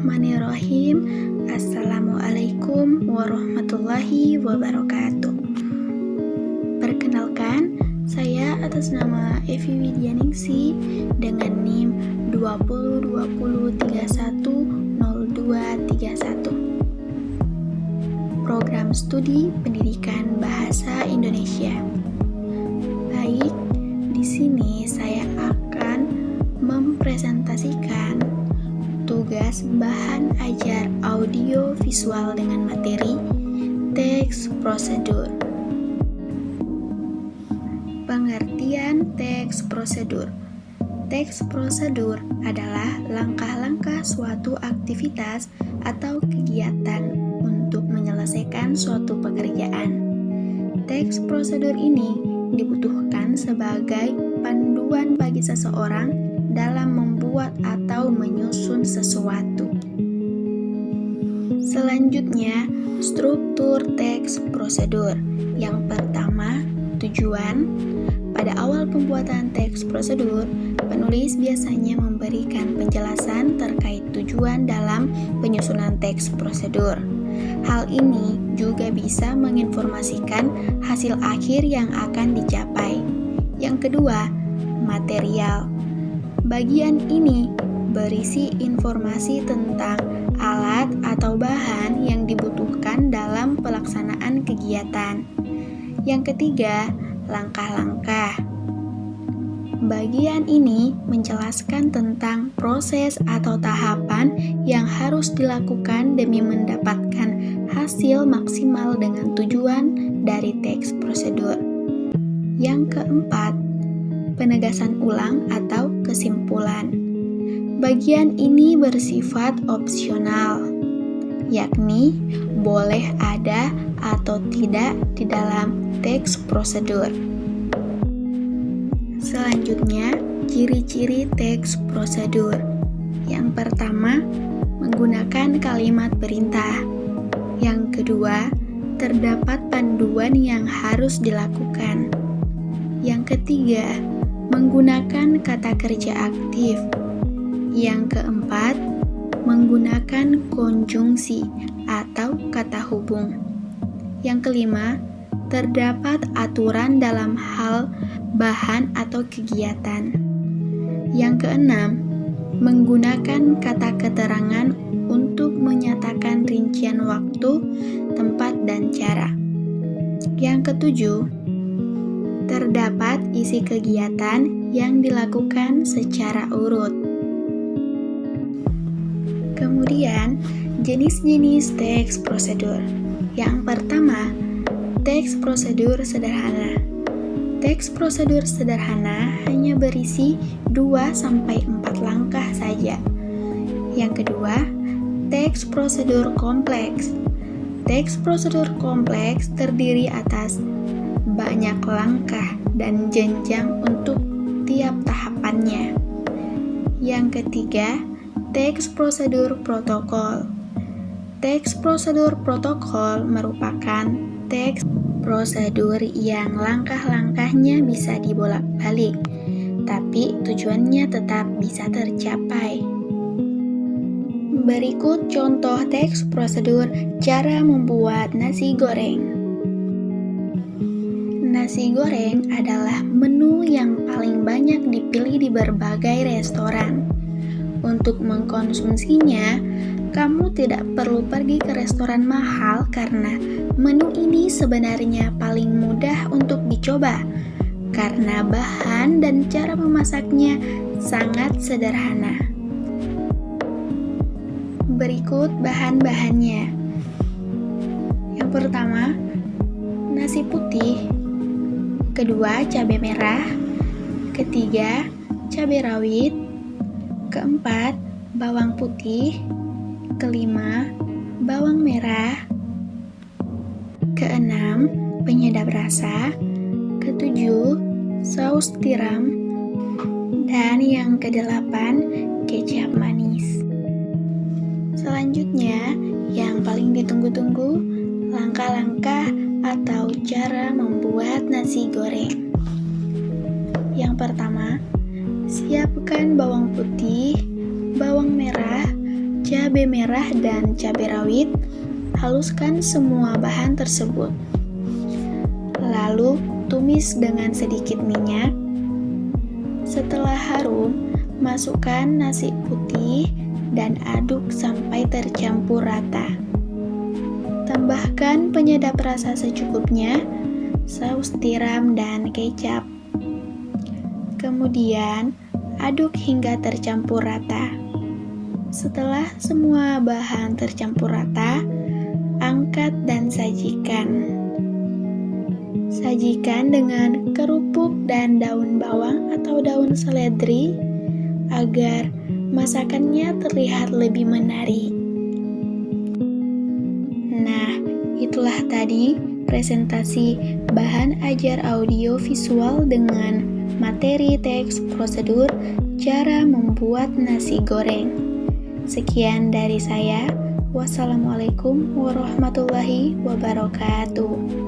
Bismillahirrahmanirrahim. Assalamualaikum warahmatullahi wabarakatuh. Perkenalkan, saya atas nama Evi Widyaningsi dengan NIM 2020310231. Program Studi Pendidikan Bahasa Indonesia. Baik, di sini saya akan mempresentasikan tugas bahan ajar audio visual dengan materi teks prosedur. Pengertian teks prosedur. Teks prosedur adalah langkah-langkah suatu aktivitas atau kegiatan untuk menyelesaikan suatu pekerjaan. Teks prosedur ini dibutuhkan sebagai panduan bagi seseorang dalam membuat atau menyusun sesuatu. Selanjutnya, struktur teks prosedur. Yang pertama, tujuan. Pada awal pembuatan teks prosedur, penulis biasanya memberikan penjelasan terkait tujuan dalam penyusunan teks prosedur. Hal ini juga bisa menginformasikan hasil akhir yang akan dicapai. Yang kedua, material. Bagian ini berisi informasi tentang alat atau bahan yang dibutuhkan dalam pelaksanaan kegiatan. Yang ketiga, langkah-langkah. Bagian ini menjelaskan tentang proses atau tahapan yang harus dilakukan demi mendapatkan hasil maksimal dengan tujuan dari teks prosedur. Yang keempat, penegasan ulang atau kesimpulan. Bagian ini bersifat opsional, yakni boleh ada atau tidak di dalam teks prosedur. Selanjutnya, ciri-ciri teks prosedur. Yang pertama, menggunakan kalimat perintah. Yang kedua, terdapat panduan yang harus dilakukan. Yang ketiga, menggunakan kata kerja aktif. Yang keempat, menggunakan konjungsi atau kata hubung. Yang kelima, terdapat aturan dalam hal bahan atau kegiatan. Yang keenam, menggunakan kata keterangan untuk menyatakan rincian waktu, tempat, dan cara. Yang ketujuh, terdapat isi kegiatan yang dilakukan secara urut. Kemudian, jenis-jenis teks prosedur. Yang pertama, teks prosedur sederhana. Teks prosedur sederhana hanya berisi 2-4 langkah saja. Yang kedua, teks prosedur kompleks. Teks prosedur kompleks terdiri atas banyak langkah dan jenjang untuk tiap tahapannya. Yang ketiga, teks prosedur protokol. Teks prosedur protokol merupakan teks prosedur yang langkah-langkahnya bisa dibolak-balik, tapi tujuannya tetap bisa tercapai. Berikut contoh teks prosedur cara membuat nasi goreng. Nasi goreng adalah menu yang paling banyak dipilih di berbagai restoran. Untuk mengkonsumsinya, kamu tidak perlu pergi ke restoran mahal karena menu ini sebenarnya paling mudah untuk dicoba karena bahan dan cara memasaknya sangat sederhana. Berikut bahan-bahannya. Yang pertama, nasi putih. Kedua, cabai merah. Ketiga, cabai rawit. Keempat, bawang putih. Kelima, bawang merah. Keenam, penyedap rasa. Ketujuh, saus tiram. Dan yang kedelapan, kecap manis. Selanjutnya, yang paling ditunggu-tunggu, langkah-langkah atau cara membuat nasi goreng. Yang pertama, siapkan bawang putih, bawang merah, cabai merah dan cabai rawit. Haluskan semua bahan tersebut. Lalu tumis dengan sedikit minyak. Setelah harum, masukkan nasi putih dan aduk sampai tercampur rata. Tambahkan penyedap rasa secukupnya, saus tiram dan kecap. Kemudian, aduk hingga tercampur rata. Setelah semua bahan tercampur rata, angkat dan sajikan. Sajikan dengan kerupuk dan daun bawang atau daun seledri agar masakannya terlihat lebih menarik. Nah, itulah tadi presentasi bahan ajar audio visual dengan materi teks prosedur cara membuat nasi goreng. Sekian dari saya. Wassalamualaikum warahmatullahi wabarakatuh.